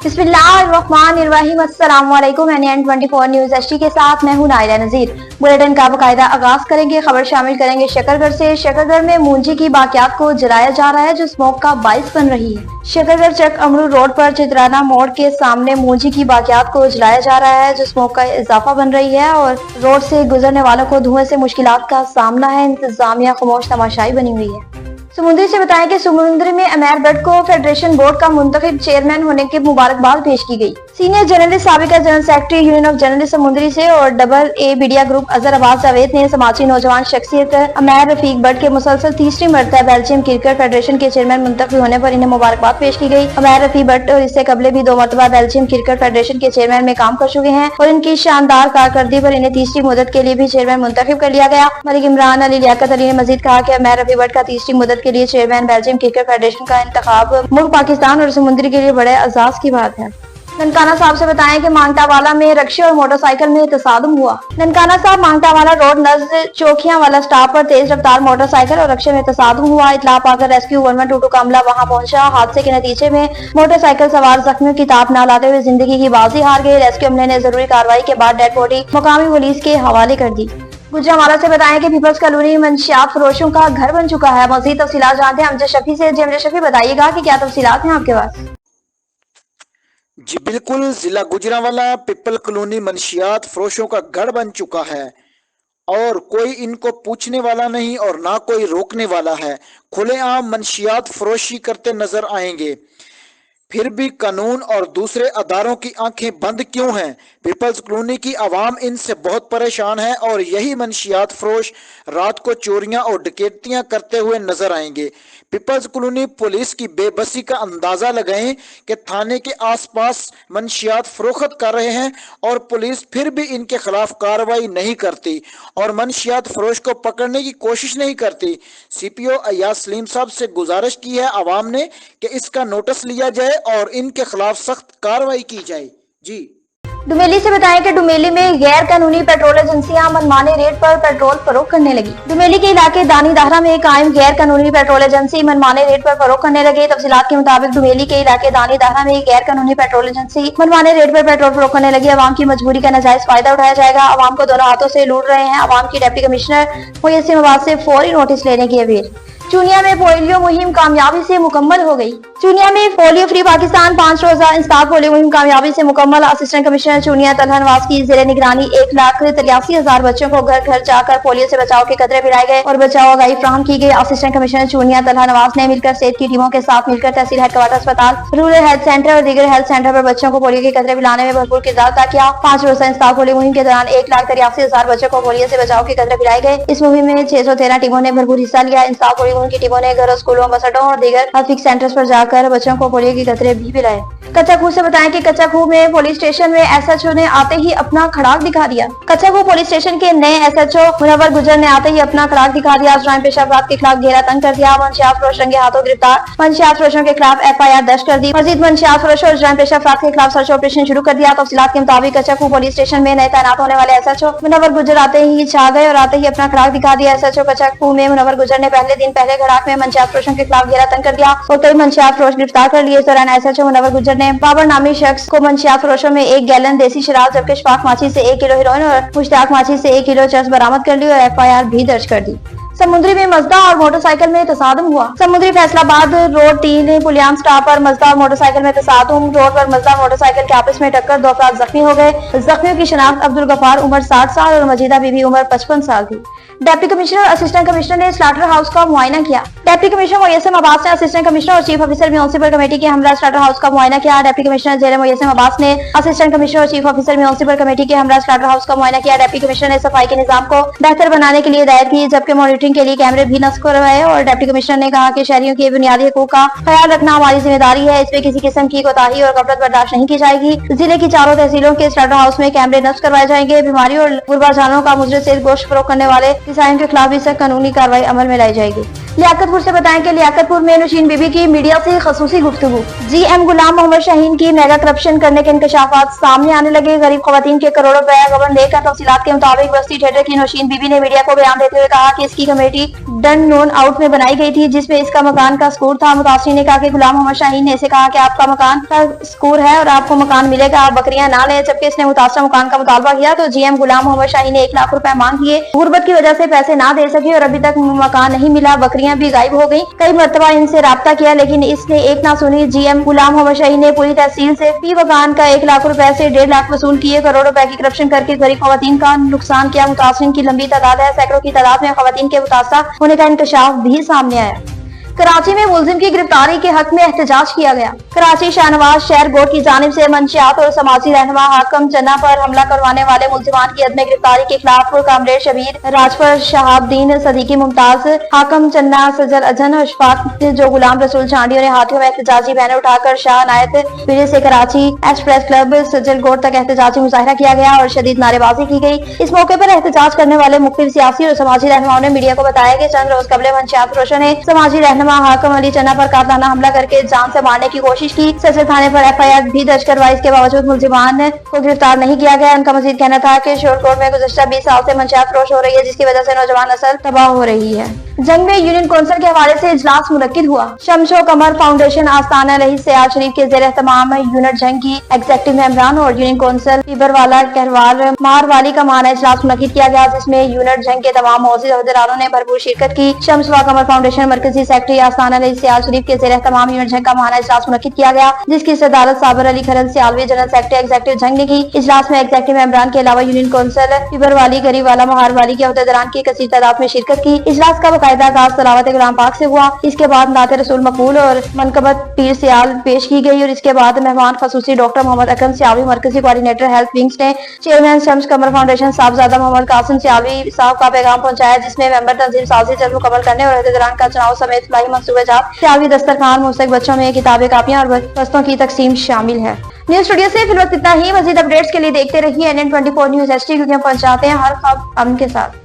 बिस्मिल्लाहिर्रहमानिर्रहीम। अस्सलामुअलैकुम। NN24 news HD के साथ मैं हूं नायरा नजीर। बुलेटिन का बाकायदा आगाज करेंगे। खबर शामिल करेंगे शकरगढ़ से। शकरगढ़ में मूंजी की बाकियात को जलाया जा रहा है जो स्मोक का बाइस बन रही है। शकरगढ़ चक अमरू रोड पर चित्राना मोड़ के सामने मूंजी की बाकियात को जलाया जा रहा है जो स्मोक का इजाफा बन रही है और रोड से गुजरने वालों को धुएं से मुश्किलात का सामना है। इंतजामिया खामोश तमाशाई बनी हुई है। समुद्री से बताएं कि समुद्री में अमेर भट्ट को फेडरेशन बोर्ड का मुंतखब चेयरमैन होने की मुबारकबाद पेश की गई। सीनियर जर्नलिस्ट साबिका general secretary union of journalist Samundri से और double A media group Azhar Abbas Javed ने समाजी नौजवान शख्सियत अमेर रफीक भट्ट के मुसलसल तीसरी मरतबा बेल्जियम क्रिकेट फेडरेशन के चेयरमैन मुंतखब होने पर इन्हें मुबारकबाद पेश की गई। अमेर रफीक भट्ट और इससे कबले भी 2 मरतबा बेल्जियम क्रिकेट फेडरेशन के चेयरमैन में काम कर चुके हैं और इनकी शानदार कारकर्दगी पर इन्हें तीसरी मुद्दत के लिए भी चेयरमैन मुंतखब कर लिया गया। मलिक इमरान अली लियाकत अली ने मजीद कहा कि अमेर रफीक भट्ट का तीसरी मुद्दत के लिए चेयरमैन बेल्जियम क्रिकेट फेडरेशन का इंतखाब मुल्क पाकिस्तान और समुद्री के लिए बड़े एजाज की बात है। ननकाना साहब से बताएं कि मांगटावाला में रक्शे और मोटरसाइकिल में तसादुम हुआ। ननकाना साहब मांगटावाला रोड नजर चौकियां वाला स्टॉप पर तेज रफ्तार मोटरसाइकिल और रक्शे में तसादुम हुआ। इतला पाकर रेस्क्यू 1122 का अमला वहां पहुंचा। हादसे के नतीजे में मोटरसाइकिल सवार जख्मियों की ताप न लाते हुए जिंदगी की बाजी हार गए। रेस्क्यू अमले ने जरूरी कार्रवाई के बाद डेड बॉडी मुकामी पुलिस के हवाले कर दी। गुजरांवाला से बताएं कि पीपल्स कॉलोनी मंशियात फरोशों का घर बन चुका है। मजीद तफसीलात जानते हैं अमजद शफी से। अमजद शफी बताइएगा कि क्या तफसीलात हैं आपके पास। जी बिल्कुल, जिला गुजरांवाला पीपल कॉलोनी मंशियात फरोशों का गढ़ बन चुका है और कोई इनको पूछने वाला नहीं और ना कोई रोकने वाला है। खुलेआम मंशियात फरोशी करते नजर आएंगे। फिर भी कानून और दूसरे अदारों की आंखें बंद क्यों हैं? पीपल्स कॉलोनी की आवाम इनसे बहुत परेशान है और यही मंशियात फरोश रात को चोरियां और डकैतियां करते हुए नजर आएंगे। पीपल्स कॉलोनी पुलिस की बेबसी का अंदाजा लगाएं कि थाने के आसपास मंशियात फरोख्त कर रहे हैं और पुलिस फिर भी इनके खिलाफ कार्रवाई नहीं करती और मंशियात फरोश को पकड़ने की कोशिश नहीं करती। CPO अयाज सलीम साहब से गुजारिश की है आवाम ने कि इसका नोटिस लिया जाए और इनके खिलाफ सख्त कार्रवाई की जाए। जी डुमेली से बताएं कि डुमेली में गैर कानूनी पेट्रोल एजेंसियां मनमाने रेट पर पेट्रोल फरोख्त करने लगी। डुमेली के इलाके दानी दाहरा में कायम गैर कानूनी पेट्रोल एजेंसी मनमाने रेट पर फरोख्त करने लगी। तफसीलात के मुताबिक डुमेली के इलाके दानी दाहरा में गैर कानूनी पेट्रोल एजेंसी मनमाने रेट पर पेट्रोल फरोख्त करने लगी। आवाम की मजबूरी का नाजायज फायदा उठाया जाएगा। आवाम को दोनों हाथों से लूट रहे हैं। आवाम की डिप्टी कमिश्नर मुयस्सिर मवाद से फौरी नोटिस लेने की अपील। चुनिया में पोलियो मुहिम कामयाबी से मुकम्मल हो गई। चुनिया में पोलियो फ्री पाकिस्तान 5 रोजा इंसदाद पोलियो मुहिम कामयाबी से मुकम्मल। असिस्टेंट कमिश्नर चुनिया तलहा नवाज की ज़ेरे निगरानी 1,83,000 बच्चों को घर घर जाकर पोलियो से बचाव के कतरे पिलाए गए और बचाव आगाही फ्राहम की गई। असिस्टेंट कमिश्नर चुनिया तलहा नवाज ने मिलकर सेहत की टीमों के साथ मिलकर तहसील हेडक्वार्टर अस्पताल, रूरल हेल्थ सेंटर और दीगर हेल्थ सेंटर पर बच्चों को पोलियो के कतरे पिलाने में भरपूर किरदार अदा किया। 5 रोजा इंसदाद पोलियो मुहिम के दौरान 1,83,000 बच्चों को पोलियो से बचाव के कतरे पिलाए गए। इस मुहिम में 613 टीमों ने भरपूर हिस्सा लिया। इंसदाद पोलियो मुहिम की टीमों ने घरों, स्कूलों, बसअड्डों और दीगर हेल्थ सेंटर्स पर जाकर बच्चों को पोलियो के कतरे भी पिलाए। कच्चा खूह से बताएं कि कच्चा खूह में पुलिस स्टेशन में SHO ने आते ही अपना खड़ाक दिखा दिया। कच्चा खूह पुलिस स्टेशन के नए SHO मुनव्वर गुजर ने आते ही अपना खड़ाक दिखा दिया। जुर्म पेशा अफराद के खिलाफ घेरा तंग कर दिया। मंशियात फरोश रंगे हाथों गिरफ्तार। मंशियात फरोशों के खिलाफ FIR दर्ज कर दी। मजीद मंशियात फरोशों और जुर्म पेशा अफराद के खिलाफ सर्च ऑपरेशन शुरू कर दिया। तफसीलात के मुताबिक कच्चा खूह पुलिस स्टेशन में नए तैनात होने वाले SHO मुनव्वर गुजर आते ही छा गए और आते ही अपना खड़ाक दिखा दिया। SHO कच्चा खूह में मुनव्वर गुजर ने पहले दिन पहले खड़ाक में मंशियात फरोशों के खिलाफ घेरा तंग कर दिया और कई मंशियात फरोश गिरफ्तार कर लिए। इस दौरान SHO मुनव्वर गुजर ने बाबर नामी शख्स को मंशियात फरोशों में 1 गैलन देसी शराब जबकि शफाक माछी से 1 किलो हेरोइन और मुश्ताक माछी से 1 किलो चरस बरामद कर ली और FIR भी दर्ज कर दी। समुद्री में मजदा और मोटरसाइकिल में तसादुम हुआ। समुद्री फैसलाबाद रोड 3 पुलियाम स्टॉप पर मजदा और मोटरसाइकिल में तसादुम। रोड पर मजदा मोटरसाइकिल के आपस में टक्कर 2 अफराद जख्मी हो गए। जख्मियों की शनाख्त अब्दुल गफार उम्र 60 साल और मजीदा बीबी उम्र 55 साल थी। डिप्टी कमिश्नर और असिस्टेंट कमिश्नर ने स्लाटर हाउस का मुआयना किया। डिप्टी कमिश्नर मुयस्सिर अब्बास ने असिस्टेंट कमिश्नर और चीफ ऑफिसर म्युनिसिपल कमेटी के हमरा स्लाटर हाउस का मुआयना किया। डिप्टी कमिश्नर जेरे मुयस्सिर अब्बास ने असिस्टेंट कमिश्नर और चीफ ऑफिसर म्युनिसिपल कमेटी के हमरा स्लाटर हाउस का मुआयना किया। डिप्टी कमिश्नर ने सफाई के निजाम को बेहतर बनाने के लिए हिदायत की जबकि मॉनिटरिंग के लिए कैमरे भी नस्ब करवाए और डिप्टी कमिश्नर ने कहा कि शहरियों के बुनियादी हकूक का ख्याल रखना हमारी जिम्मेदारी है। इसमें किसी किस्म की कोताही और गफलत बर्दाश्त नहीं की जाएगी। जिले की 4 तहसीलों के स्लाटर हाउस में कैमरे नस्ब करवाए जाएंगे। बीमारी और गुर्बा जानवरों का मुजरिम से गोश्त फरोख्त करने वाले किसानों के खिलाफ भी सख्त कानूनी कार्रवाई अमल में लाई जाएगी। लियाकतपुर से बताएं कि लियाकतपुर में नौशीन बीबी की मीडिया से खसूसी गुफ्तगू। GM गुलाम मोहम्मद शाहीन की मेगा करप्शन करने के इंकशाफात सामने आने लगे। गरीब खवातीन के करोड़ों रुपया गबन लेकर तफसीलात के मुताबिक बस्ती थिएटर की नौशीन बीबी ने मीडिया को बयान देते हुए कहा कि इसकी कमेटी डन नोन आउट में बनाई गई थी, जिसमें इसका मकान का स्कोर था। मुतासिर ने कहा कि गुलाम मोहम्मद शाहीन ने इसे कहा कि आपका मकान का स्कोर है और आपको मकान मिलेगा, आप बकरियां ना लें। जबकि इसने मुतासरा मकान का मुतालबा किया तो GM गुलाम मोहम्मद शाहीन ने 1 लाख रुपए मांग लिए। गुर्बत की वजह से पैसे ना दे सके और अभी तक मकान नहीं मिला, बकरियां भी गायब हो गई। कई मरतबा इनसे राब्ता किया लेकिन इसने एक ना सुनी। GM गुलाम मोहम्मद शाहीन ने पूरी तहसील से फी मकान का 1 लाख रुपए से 1.5 लाख वसूल किए। करोड़ों रुपए की करप्शन करके गरीब खवातीन का नुकसान किया। मुतासिरीन की लंबी तादाद है, सैकड़ों की तादाद में खवातीन के मुतासरा होने का इंकशाफ भी सामने आया। कराची में मुलजिम की गिरफ्तारी के हक में एहतजाज किया गया। कराची शाहनवाज शहर बोर्ड की जानिब से मंशियात और समाजी रहनुमा हाकम चन्ना पर हमला करवाने वाले मुलजिमान की अदम गिरफ्तारी के खिलाफ कामरेड शबीर, राजपर शहाबुद्दीन सदीकी, मुमताज, हाकम चन्ना, सजल अजहन, अशफाक जो गुलाम रसूल चांडियों ने हाथियों में एहतजाजी बैनर उठाकर शाह नायत विजय से कराची एक्सप्रेस क्लब सजल गोड तक एहतजाजी मुजाहरा किया गया और शदीद नारेबाजी की गई। इस मौके पर एहतजाज करने वाले मुख्तलिफ सियासी और समाजी रहनुमाओं ने मीडिया को बताया कि चंद रोज कबल मंशियात फरोशों ने समाजी रहनुमा हाकम अली चन्ना पर कातलाना हमला करके जान से मारने की कोशिश की। सचल थाने पर FIR भी दर्ज करवाई। इसके बावजूद मुलजिमान को गिरफ्तार नहीं किया गया। उनका मजीद कहना था कि शोरकोट में गुज़श्ता 20 साल से मंशियात फरोश हो रही है, जिसकी वजह से नौजवान नस्ल तबाह हो रही है। जंग में यूनियन कौंसिल के हवाले से इजलास मुनक्किद हुआ। शमशो कमर फाउंडेशन आस्ताना रही सियाल शरीफ के ज़ेर एहतमाम यूनिट जंग की एग्जेक्टिव मेंबरान और यूनियन कौंसिल फीबरवाला कहरवाल मारवाली का माना इजलास मुनक्किद किया गया, जिसमें यूनिट जंग के तमाम मौजूद अहदेदारों ने भरपूर शिरकत की। शमशो कमर फाउंडेशन मरकजी सेक्रेटरी आस्ताना रही सियाल शरीफ के ज़ेर एहतमाम यूनिट जंग का माना इजलास मुनक्किद किया गया, जिसकी सदारत साबर अली खरल सियालवी जनरल सेक्रेटरी एग्जेक्टिव जंग ने की। इजलास में एग्जेक्टिव मेंबरान के अलावा यूनियन कौंसिल फीबरवाली, गरीबवाला, महारवाली के अहदेदारान की कसीर तादाद में शिरकत की। इजलास का बाकायदा आगाज सलावत गुलाम पाक से हुआ। इसके बाद नाते रसूल मकबूल और मनकबत पीर सियाल पेश की गई और इसके बाद मेहमान खसूसी डॉक्टर मोहम्मद अकरम सियालवी, मरकजी कोऑर्डिनेटर हेल्थ विंग्स ने चेयरमैन शम्स कमर फाउंडेशन साहबजादा मोहम्मद कासिम सियालवी साहब का पैगाम पहुंचाया, जिसमें मेंबर तंजीम साजी जल्द मुकम्मल करने और अहदेदारान का चुनाव समेत फलाही मंसूबे जात, सियालवी दस्तरखान, मुस्तक बच्चों में किताबें, कापियां और वस्तुओं की तकसीम शामिल है। न्यूज स्टूडियो से फिल वक्त इतना ही। मजीद अपडेट्स के लिए देखते रहिए NN24 न्यूज HD, क्योंकि हम पहुंचाते हैं हर खबर के साथ।